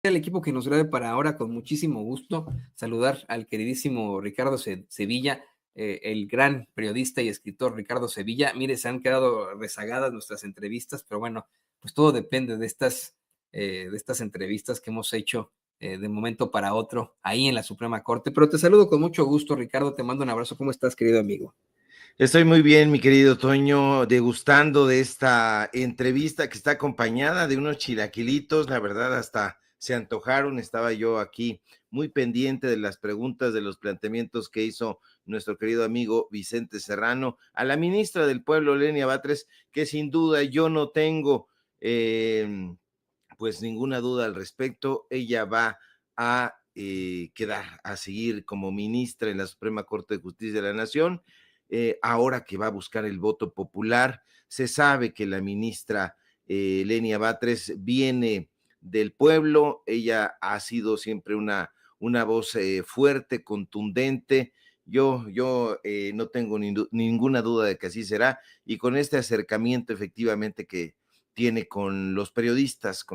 El equipo que nos grabe para ahora, con muchísimo gusto, saludar al queridísimo Ricardo Sevilla, el gran periodista y escritor Ricardo Sevilla. Mire, se han quedado rezagadas nuestras entrevistas, pero bueno, pues todo depende de estas entrevistas que hemos hecho de momento para otro ahí en la Suprema Corte. Pero te saludo con mucho gusto, Ricardo, te mando un abrazo. ¿Cómo estás, querido amigo? Estoy muy bien, mi querido Toño, degustando de esta entrevista que está acompañada de unos chilaquilitos, la verdad hasta se antojaron, estaba yo aquí muy pendiente de las preguntas, de los planteamientos que hizo nuestro querido amigo Vicente Serrano a la ministra del Pueblo, Lenia Batres, que sin duda yo no tengo pues ninguna duda al respecto, ella va a quedar, a seguir como ministra en la Suprema Corte de Justicia de la Nación, ahora que va a buscar el voto popular. Se sabe que la ministra Lenia Batres viene del pueblo, ella ha sido siempre una voz fuerte, contundente. Yo no tengo ninguna duda de que así será, y con este acercamiento efectivamente que tiene con los periodistas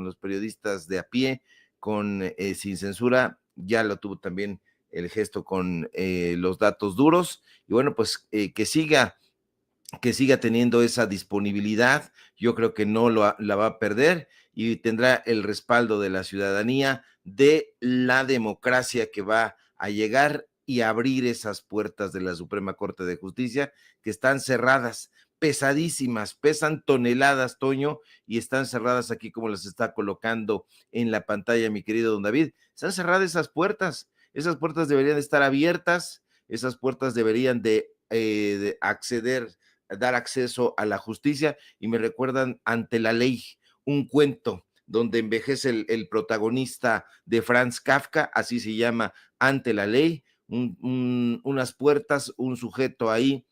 de a pie, con Sin Censura, ya lo tuvo también el gesto con los datos duros, y bueno, pues que siga teniendo esa disponibilidad. Yo creo que no la va a perder y tendrá el respaldo de la ciudadanía, de la democracia que va a llegar y abrir esas puertas de la Suprema Corte de Justicia que están cerradas, pesadísimas, pesan toneladas, Toño, y están cerradas aquí como las está colocando en la pantalla mi querido don David. Están cerradas esas puertas deberían estar abiertas, esas puertas deberían de acceder, dar acceso a la justicia, y me recuerdan Ante la Ley, un cuento donde envejece el protagonista de Franz Kafka, así se llama Ante la Ley, unas puertas, un sujeto ahí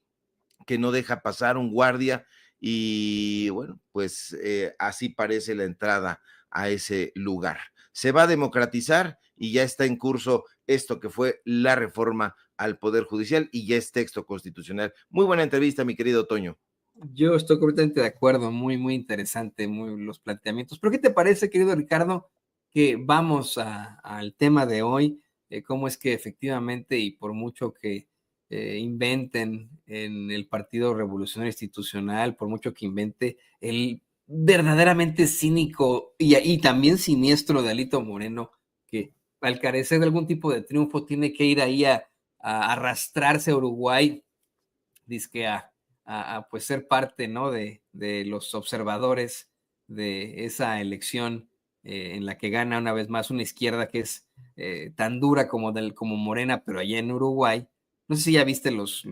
que no deja pasar, un guardia, y bueno, pues así parece la entrada a ese lugar. Se va a democratizar y ya está en curso esto que fue la reforma al Poder Judicial y ya es texto constitucional. Muy buena entrevista, mi querido Toño. Yo estoy completamente de acuerdo, muy interesante, los planteamientos. Pero ¿qué te parece, querido Ricardo, que vamos al tema de hoy? ¿Cómo es que efectivamente, y por mucho que inventen en el Partido Revolucionario Institucional, por mucho que invente el verdaderamente cínico y también siniestro de Alito Moreno, que al carecer de algún tipo de triunfo tiene que ir ahí a arrastrarse a Uruguay, dizque pues ser parte, ¿no? de los observadores de esa elección en la que gana una vez más una izquierda que es tan dura como Morena, pero allá en Uruguay. No sé si ya viste los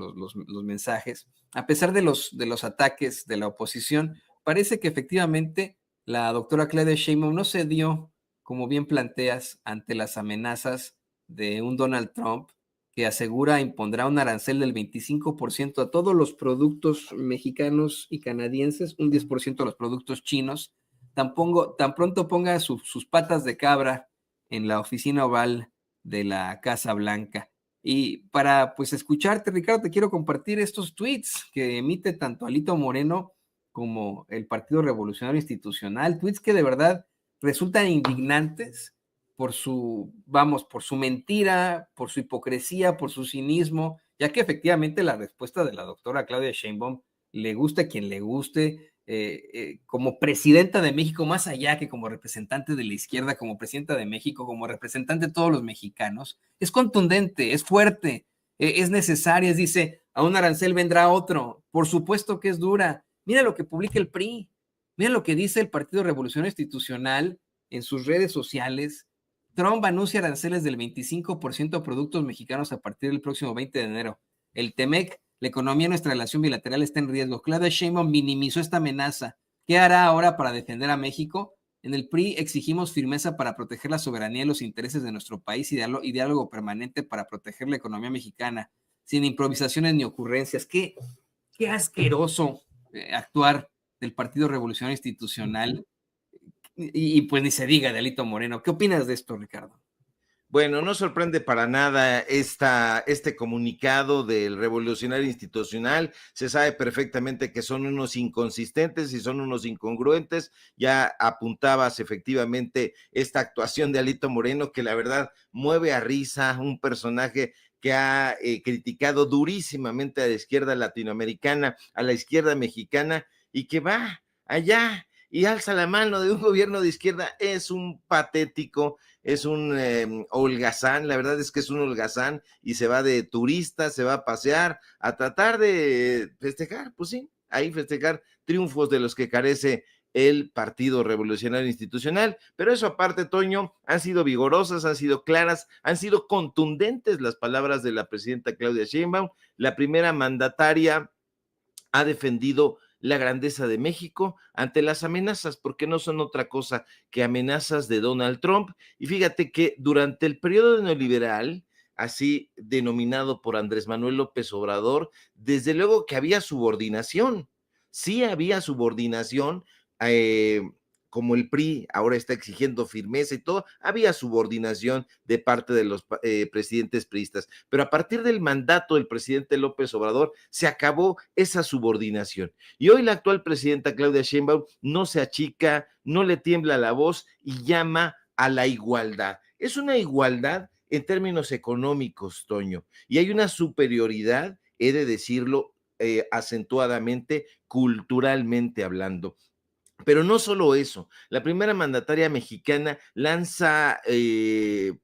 mensajes. A pesar de los ataques de la oposición, parece que efectivamente la doctora Claudia Sheinbaum no se dio, como bien planteas, ante las amenazas de un Donald Trump que asegura impondrá un arancel del 25% a todos los productos mexicanos y canadienses, un 10% a los productos chinos. Tan pronto ponga sus patas de cabra en la oficina oval de la Casa Blanca. Y para pues escucharte, Ricardo, te quiero compartir estos tweets que emite tanto Alito Moreno como el Partido Revolucionario Institucional, tweets que de verdad resultan indignantes por su mentira, por su hipocresía, por su cinismo, ya que efectivamente la respuesta de la doctora Claudia Sheinbaum, le guste a quien le guste, como presidenta de México, más allá que como representante de la izquierda, como presidenta de México, como representante de todos los mexicanos, es contundente, es fuerte, es necesaria, dice, a un arancel vendrá otro, por supuesto que es dura. Mira lo que publica el PRI, mira lo que dice el Partido Revolucionario Institucional en sus redes sociales. Trump anuncia aranceles del 25% a productos mexicanos a partir del próximo 20 de enero. El TEMEC, la economía de nuestra relación bilateral está en riesgo. Claudia Sheinbaum minimizó esta amenaza. ¿Qué hará ahora para defender a México? En el PRI exigimos firmeza para proteger la soberanía y los intereses de nuestro país y diálogo permanente para proteger la economía mexicana, sin improvisaciones ni ocurrencias. Qué asqueroso actuar del Partido Revolucionario Institucional, y pues ni se diga de Alito Moreno. ¿Qué opinas de esto, Ricardo? Bueno, no sorprende para nada este comunicado del Revolucionario Institucional. Se sabe perfectamente que son unos inconsistentes y son unos incongruentes. Ya apuntabas efectivamente esta actuación de Alito Moreno, que la verdad mueve a risa, un personaje que ha criticado durísimamente a la izquierda latinoamericana, a la izquierda mexicana, y que va allá y alza la mano de un gobierno de izquierda. Es un patético, es un holgazán, la verdad es que es un holgazán y se va de turista, se va a pasear, a tratar de festejar, pues sí, ahí festejar triunfos de los que carece el Partido Revolucionario Institucional. Pero eso aparte, Toño, han sido vigorosas, han sido claras, han sido contundentes las palabras de la presidenta Claudia Sheinbaum. La primera mandataria ha defendido la grandeza de México ante las amenazas, porque no son otra cosa que amenazas de Donald Trump. Y fíjate que durante el periodo neoliberal, así denominado por Andrés Manuel López Obrador, desde luego que había subordinación, sí había subordinación, eh, como el PRI ahora está exigiendo firmeza y todo, había subordinación de parte de los presidentes priistas, pero a partir del mandato del presidente López Obrador se acabó esa subordinación. Y hoy la actual presidenta Claudia Sheinbaum no se achica, no le tiembla la voz y llama a la igualdad. Es una igualdad en términos económicos, Toño, y hay una superioridad, he de decirlo acentuadamente, culturalmente hablando. Pero no solo eso, la primera mandataria mexicana lanza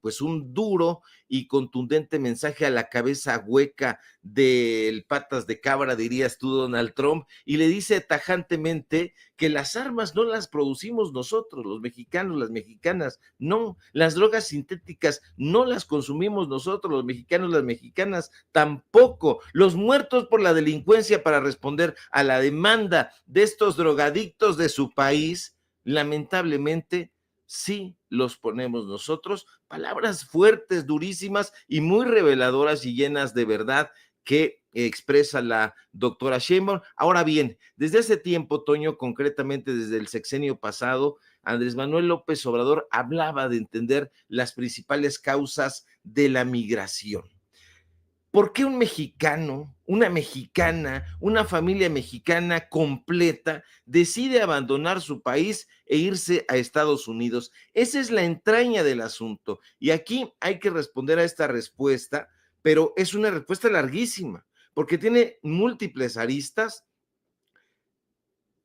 pues un duro y contundente mensaje a la cabeza hueca del patas de cabra, dirías tú, Donald Trump, y le dice tajantemente que las armas no las producimos nosotros, los mexicanos, las mexicanas, no, las drogas sintéticas no las consumimos nosotros, los mexicanos, las mexicanas, tampoco, los muertos por la delincuencia para responder a la demanda de estos drogadictos de su país, lamentablemente, sí los ponemos nosotros. Palabras fuertes, durísimas y muy reveladoras y llenas de verdad que expresa la doctora Sheinbaum. Ahora bien, desde hace tiempo, Toño, concretamente desde el sexenio pasado, Andrés Manuel López Obrador hablaba de entender las principales causas de la migración. ¿Por qué un mexicano, una mexicana, una familia mexicana completa decide abandonar su país e irse a Estados Unidos? Esa es la entraña del asunto. Y aquí hay que responder a esta respuesta, pero es una respuesta larguísima, porque tiene múltiples aristas.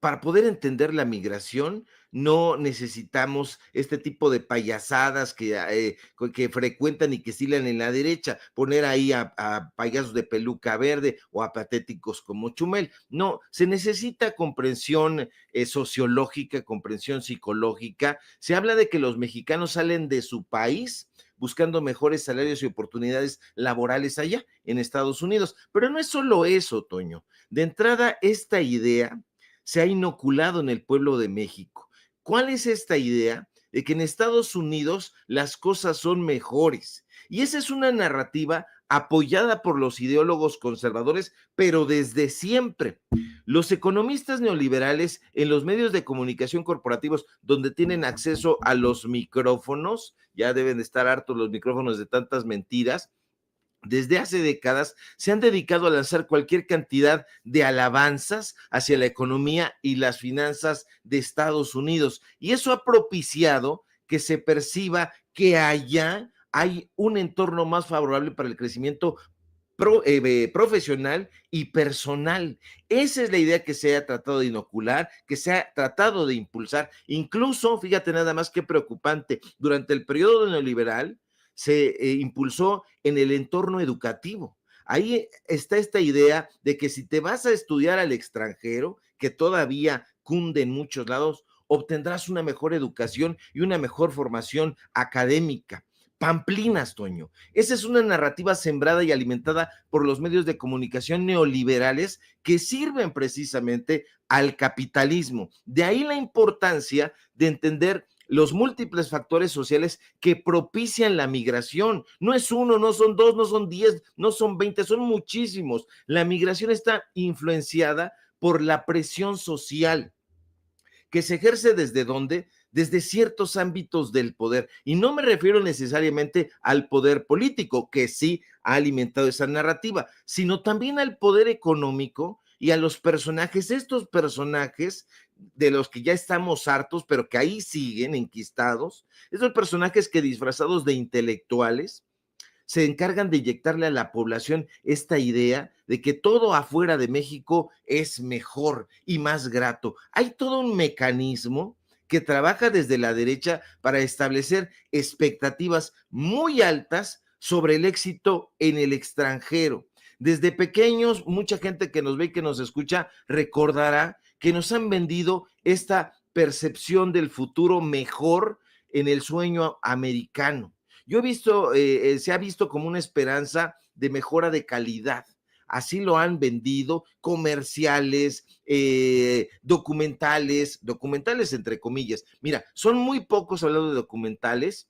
Para poder entender la migración, no necesitamos este tipo de payasadas que frecuentan y que estilan en la derecha, poner ahí a payasos de peluca verde o a patéticos como Chumel. No, se necesita comprensión sociológica, comprensión psicológica. Se habla de que los mexicanos salen de su país buscando mejores salarios y oportunidades laborales allá en Estados Unidos. Pero no es solo eso, Toño. De entrada, esta idea se ha inoculado en el pueblo de México. ¿Cuál es esta idea de que en Estados Unidos las cosas son mejores? Y esa es una narrativa apoyada por los ideólogos conservadores, pero desde siempre. Los economistas neoliberales en los medios de comunicación corporativos donde tienen acceso a los micrófonos, ya deben de estar hartos los micrófonos de tantas mentiras, desde hace décadas se han dedicado a lanzar cualquier cantidad de alabanzas hacia la economía y las finanzas de Estados Unidos. Y eso ha propiciado que se perciba que allá hay un entorno más favorable para el crecimiento profesional y personal. Esa es la idea que se ha tratado de inocular, que se ha tratado de impulsar. Incluso, fíjate nada más qué preocupante, durante el periodo neoliberal se impulsó en el entorno educativo. Ahí está esta idea de que si te vas a estudiar al extranjero, que todavía cunde en muchos lados, obtendrás una mejor educación y una mejor formación académica. Pamplinas, Toño. Esa es una narrativa sembrada y alimentada por los medios de comunicación neoliberales que sirven precisamente al capitalismo. De ahí la importancia de entender los múltiples factores sociales que propician la migración. No es uno, no son dos, no son 10, no son 20, son muchísimos. La migración está influenciada por la presión social que se ejerce desde dónde? desde ciertos ámbitos del poder. Y no me refiero necesariamente al poder político, que sí ha alimentado esa narrativa, sino también al poder económico y a los personajes, estos personajes de los que ya estamos hartos, pero que ahí siguen enquistados, esos personajes que disfrazados de intelectuales se encargan de inyectarle a la población esta idea de que todo afuera de México es mejor y más grato. Hay todo un mecanismo que trabaja desde la derecha para establecer expectativas muy altas sobre el éxito en el extranjero. Desde pequeños, mucha gente que nos ve y que nos escucha recordará que nos han vendido esta percepción del futuro mejor en el sueño americano. Yo he visto, se ha visto como una esperanza de mejora de calidad. Así lo han vendido comerciales, documentales entre comillas. Mira, son muy pocos hablando de documentales,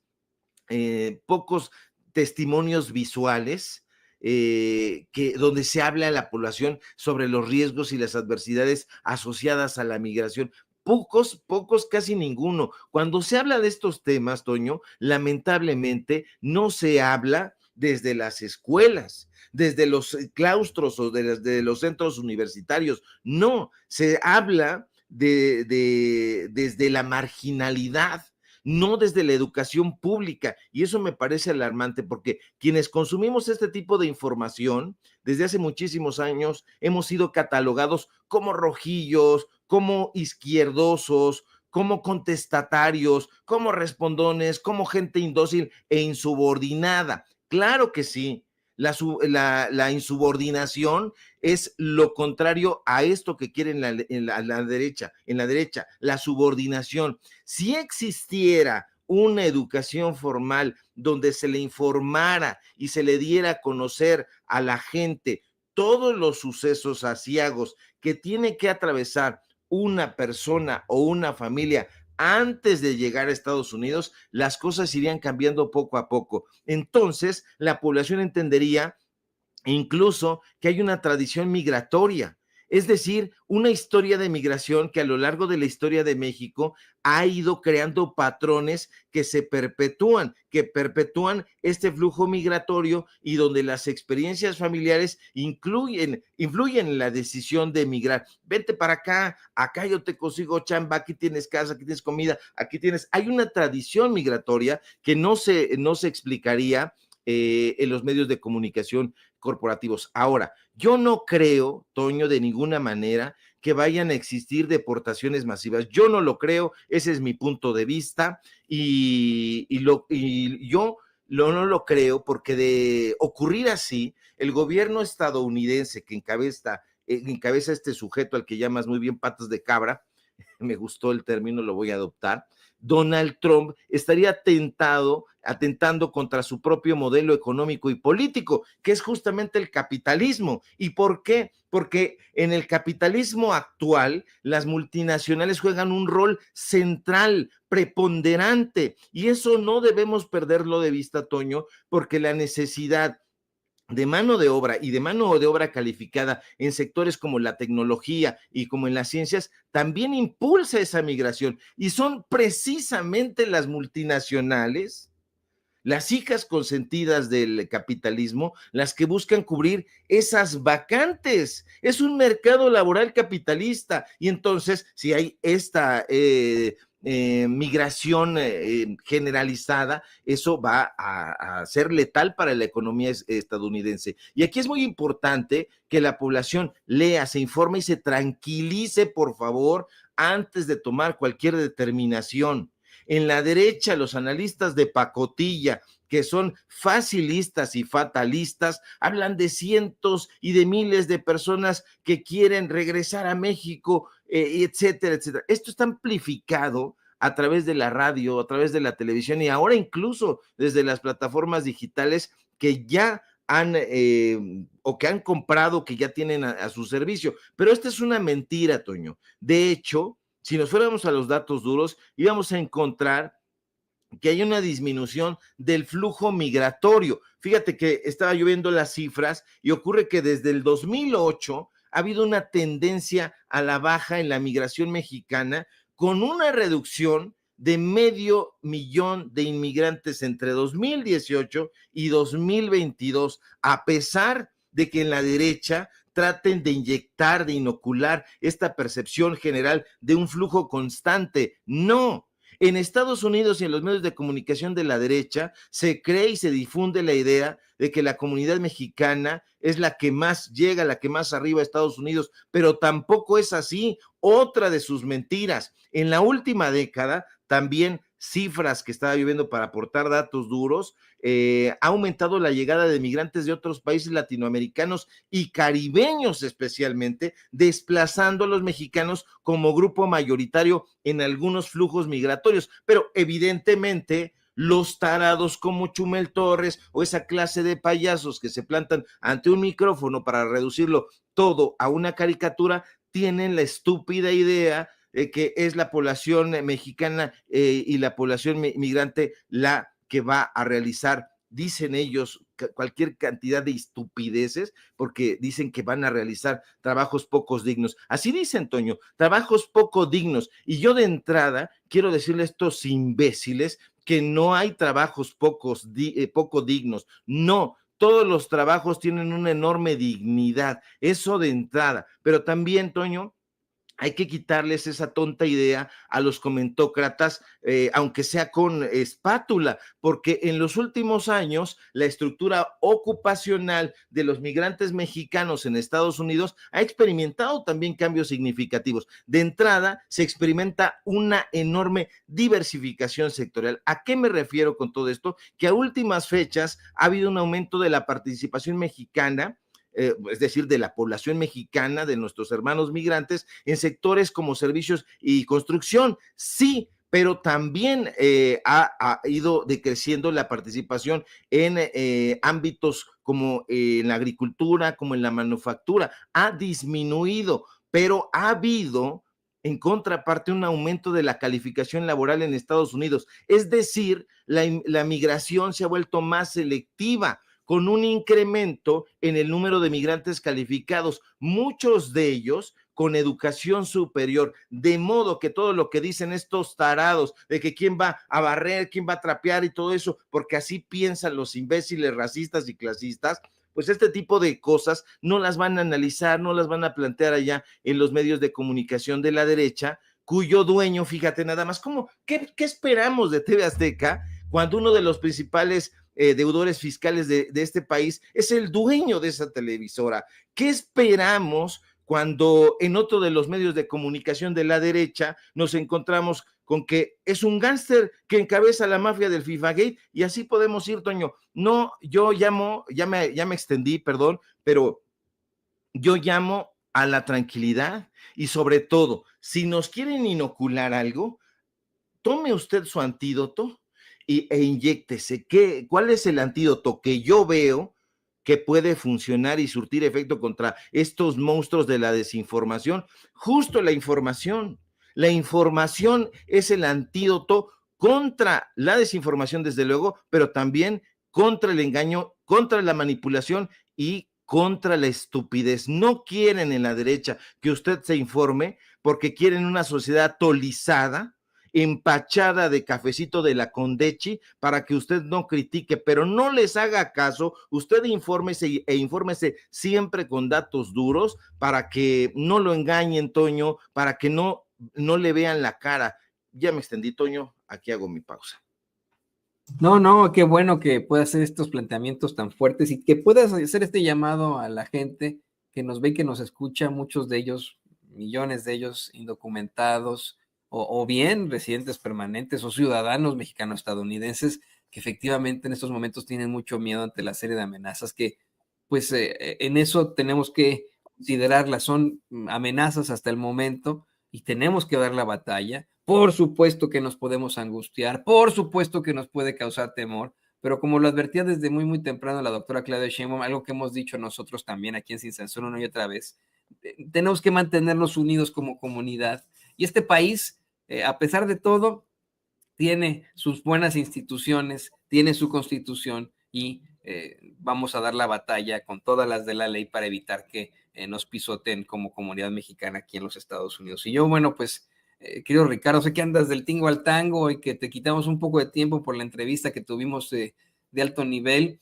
pocos testimonios visuales, donde se habla a la población sobre los riesgos y las adversidades asociadas a la migración. Pocos, casi ninguno. Cuando se habla de estos temas, Toño, lamentablemente no se habla desde las escuelas, desde los claustros o desde los centros universitarios. No, se habla desde la marginalidad, no desde la educación pública. Y eso me parece alarmante porque quienes consumimos este tipo de información desde hace muchísimos años hemos sido catalogados como rojillos, como izquierdosos, como contestatarios, como respondones, como gente indócil e insubordinada. Claro que sí, la insubordinación es lo contrario a esto que quieren la derecha, la subordinación. Si existiera una educación formal donde se le informara y se le diera a conocer a la gente todos los sucesos aciagos que tiene que atravesar una persona o una familia antes de llegar a Estados Unidos, las cosas irían cambiando poco a poco. Entonces, la población entendería incluso que hay una tradición migratoria, es decir, una historia de migración que a lo largo de la historia de México ha ido creando patrones que que perpetúan este flujo migratorio y donde las experiencias familiares influyen en la decisión de emigrar. Vente para acá, acá yo te consigo chamba, aquí tienes casa, aquí tienes comida, aquí tienes. Hay una tradición migratoria que no se explicaría en los medios de comunicación corporativos. Ahora, yo no creo, Toño, de ninguna manera que vayan a existir deportaciones masivas. Yo no lo creo, ese es mi punto de vista y yo no lo creo porque de ocurrir así, el gobierno estadounidense que encabeza este sujeto al que llamas muy bien patas de cabra, me gustó el término, lo voy a adoptar, Donald Trump estaría atentando contra su propio modelo económico y político, que es justamente el capitalismo. ¿Y por qué? Porque en el capitalismo actual, las multinacionales juegan un rol central, preponderante, y eso no debemos perderlo de vista, Toño, porque la necesidad de mano de obra y de mano de obra calificada en sectores como la tecnología y como en las ciencias, también impulsa esa migración. Y son precisamente las multinacionales, las hijas consentidas del capitalismo, las que buscan cubrir esas vacantes. Es un mercado laboral capitalista. Y entonces, si hay esta migración generalizada, eso va a ser letal para la economía estadounidense. Y aquí es muy importante que la población lea, se informe y se tranquilice, por favor, antes de tomar cualquier determinación. En la derecha, los analistas de pacotilla, que son facilistas y fatalistas, hablan de cientos y de miles de personas que quieren regresar a México, etcétera, etcétera. Esto está amplificado a través de la radio, a través de la televisión y ahora incluso desde las plataformas digitales que ya o que han comprado, que ya tienen a su servicio. Pero esta es una mentira, Toño. De hecho, si nos fuéramos a los datos duros, íbamos a encontrar que hay una disminución del flujo migratorio. Fíjate que estaba yo viendo las cifras y ocurre que desde el 2008 ha habido una tendencia a la baja en la migración mexicana con una reducción de 500,000 de inmigrantes entre 2018 y 2022, a pesar de que en la derecha traten de inyectar, de inocular esta percepción general de un flujo constante. No. En Estados Unidos y en los medios de comunicación de la derecha se cree y se difunde la idea de que la comunidad mexicana es la que más llega, la que más arriba a Estados Unidos, pero tampoco es así. Otra de sus mentiras. En la última década, también cifras que estaba viviendo para aportar datos duros, ha aumentado la llegada de migrantes de otros países latinoamericanos y caribeños especialmente, desplazando a los mexicanos como grupo mayoritario en algunos flujos migratorios. Pero evidentemente los tarados como Chumel Torres o esa clase de payasos que se plantan ante un micrófono para reducirlo todo a una caricatura, tienen la estúpida idea de que es la población mexicana y la población migrante la que va a realizar, dicen ellos, cualquier cantidad de estupideces, porque dicen que van a realizar trabajos pocos dignos. Así dicen, Toño, trabajos poco dignos. Y yo de entrada quiero decirle a estos imbéciles que no hay trabajos poco dignos. No, todos los trabajos tienen una enorme dignidad, eso de entrada. Pero también, Toño, hay que quitarles esa tonta idea a los comentócratas, aunque sea con espátula, porque en los últimos años la estructura ocupacional de los migrantes mexicanos en Estados Unidos ha experimentado también cambios significativos. De entrada, se experimenta una enorme diversificación sectorial. ¿A qué me refiero con todo esto? Que a últimas fechas ha habido un aumento de la participación mexicana, es decir, de la población mexicana, de nuestros hermanos migrantes, en sectores como servicios y construcción. Sí, pero también ha ido decreciendo la participación en ámbitos como en la agricultura, como en la manufactura. Ha disminuido, pero ha habido en contraparte un aumento de la calificación laboral en Estados Unidos. Es decir, la migración se ha vuelto más selectiva, con un incremento en el número de migrantes calificados, muchos de ellos con educación superior, de modo que todo lo que dicen estos tarados de que quién va a barrer, quién va a trapear y todo eso, porque así piensan los imbéciles racistas y clasistas, pues este tipo de cosas no las van a analizar, no las van a plantear allá en los medios de comunicación de la derecha, cuyo dueño, fíjate nada más, ¿qué esperamos de TV Azteca cuando uno de los principales deudores fiscales de este país es el dueño de esa televisora? ¿Qué esperamos cuando en otro de los medios de comunicación de la derecha nos encontramos con que es un gángster que encabeza la mafia del FIFA Gate? Y así podemos ir, Toño. No, yo llamo, ya me extendí, perdón, pero yo llamo a la tranquilidad y sobre todo, si nos quieren inocular algo, tome usted su antídoto e inyéctese. ¿Cuál es el antídoto que yo veo que puede funcionar y surtir efecto contra estos monstruos de la desinformación? Justo la información. La información es el antídoto contra la desinformación, desde luego, pero también contra el engaño, contra la manipulación y contra la estupidez. No quieren en la derecha que usted se informe porque quieren una sociedad tolizada, empachada de cafecito de la Condechi, para que usted no critique, pero no les haga caso. Usted infórmese e infórmese siempre con datos duros para que no lo engañen, Toño, para que no le vean la cara. Ya me extendí, Toño, aquí hago mi pausa. No, qué bueno que puedas hacer estos planteamientos tan fuertes y que puedas hacer este llamado a la gente que nos ve y que nos escucha, muchos de ellos, millones de ellos indocumentados o bien residentes permanentes o ciudadanos mexicano-estadounidenses que efectivamente en estos momentos tienen mucho miedo ante la serie de amenazas que, pues, en eso tenemos que considerarlas, son amenazas hasta el momento y tenemos que dar la batalla. Por supuesto que nos podemos angustiar, por supuesto que nos puede causar temor, pero como lo advertía desde muy temprano la doctora Claudia Sheinbaum, algo que hemos dicho nosotros también aquí en Sin Censura una y otra vez, tenemos que mantenernos unidos como comunidad. Y este país, a pesar de todo, tiene sus buenas instituciones, tiene su constitución y vamos a dar la batalla con todas las de la ley para evitar que nos pisoteen como comunidad mexicana aquí en los Estados Unidos. Y yo, bueno, pues querido Ricardo, sé que andas del tingo al tango y que te quitamos un poco de tiempo por la entrevista que tuvimos de alto nivel.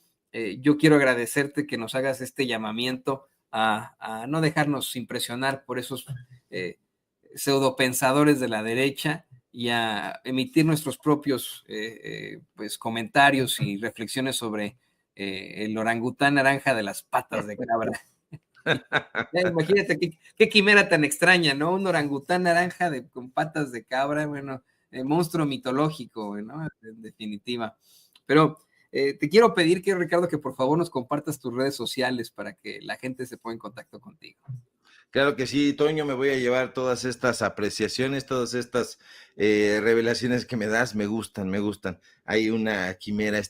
Yo quiero agradecerte que nos hagas este llamamiento a no dejarnos impresionar por esos pseudopensadores de la derecha y a emitir nuestros propios pues, comentarios y reflexiones sobre el orangután naranja de las patas de cabra. Imagínate qué quimera tan extraña, ¿no? Un orangután naranja con patas de cabra, bueno, monstruo mitológico, ¿no? En definitiva. Pero te quiero pedir, que Ricardo, que por favor nos compartas tus redes sociales para que la gente se ponga en contacto contigo. Claro que sí, Toño, me voy a llevar todas estas apreciaciones, todas estas revelaciones que me das, me gustan, me gustan. Hay una quimera,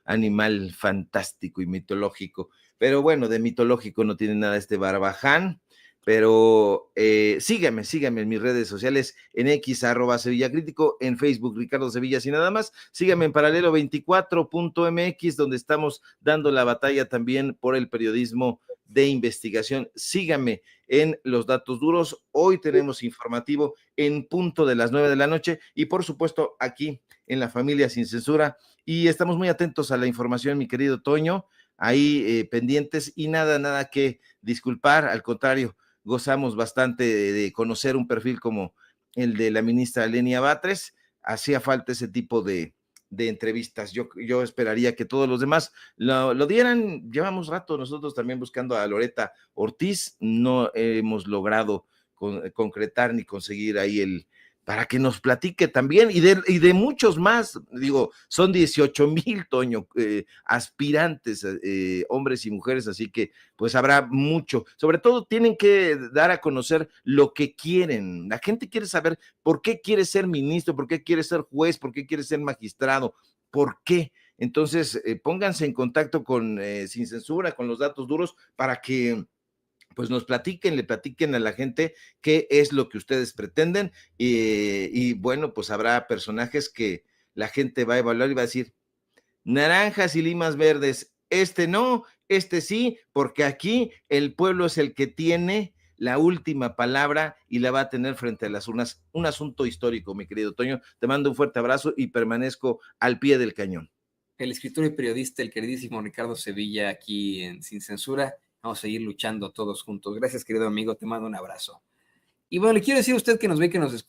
animal fantástico y mitológico, pero bueno, de mitológico no tiene nada este Barbaján, pero sígame en mis redes sociales, en X, @SevillaCrítico, en Facebook, Ricardo Sevilla, y nada más. Sígame en Paralelo24.mx, donde estamos dando la batalla también por el periodismo de investigación. Sígame en Los Datos Duros. Hoy tenemos informativo en punto de las 9 de la noche y por supuesto aquí en La Familia Sin Censura, y estamos muy atentos a la información, mi querido Toño, ahí pendientes, y nada que disculpar, al contrario, gozamos bastante de conocer un perfil como el de la ministra Lenia Batres. Hacía falta ese tipo de entrevistas. Yo esperaría que todos los demás lo dieran. Llevamos rato nosotros también buscando a Loreta Ortiz, no hemos logrado concretar ni conseguir ahí para que nos platique también, y de muchos más. Digo, son 18,000, Toño, aspirantes, hombres y mujeres, así que pues habrá mucho. Sobre todo tienen que dar a conocer lo que quieren. La gente quiere saber por qué quiere ser ministro, por qué quiere ser juez, por qué quiere ser magistrado, por qué. Entonces, pónganse en contacto con Sin Censura, con Los Datos Duros, para que pues nos le platiquen a la gente qué es lo que ustedes pretenden, y bueno, pues habrá personajes que la gente va a evaluar y va a decir, naranjas y limas verdes, este no, este sí, porque aquí el pueblo es el que tiene la última palabra y la va a tener frente a las urnas. Un asunto histórico, mi querido Toño. Te mando un fuerte abrazo y permanezco al pie del cañón. El escritor y periodista, el queridísimo Ricardo Sevilla, aquí en Sin Censura. Vamos a seguir luchando todos juntos. Gracias, querido amigo, te mando un abrazo. Y bueno, le quiero decir a usted que nos ve, que nos escucha,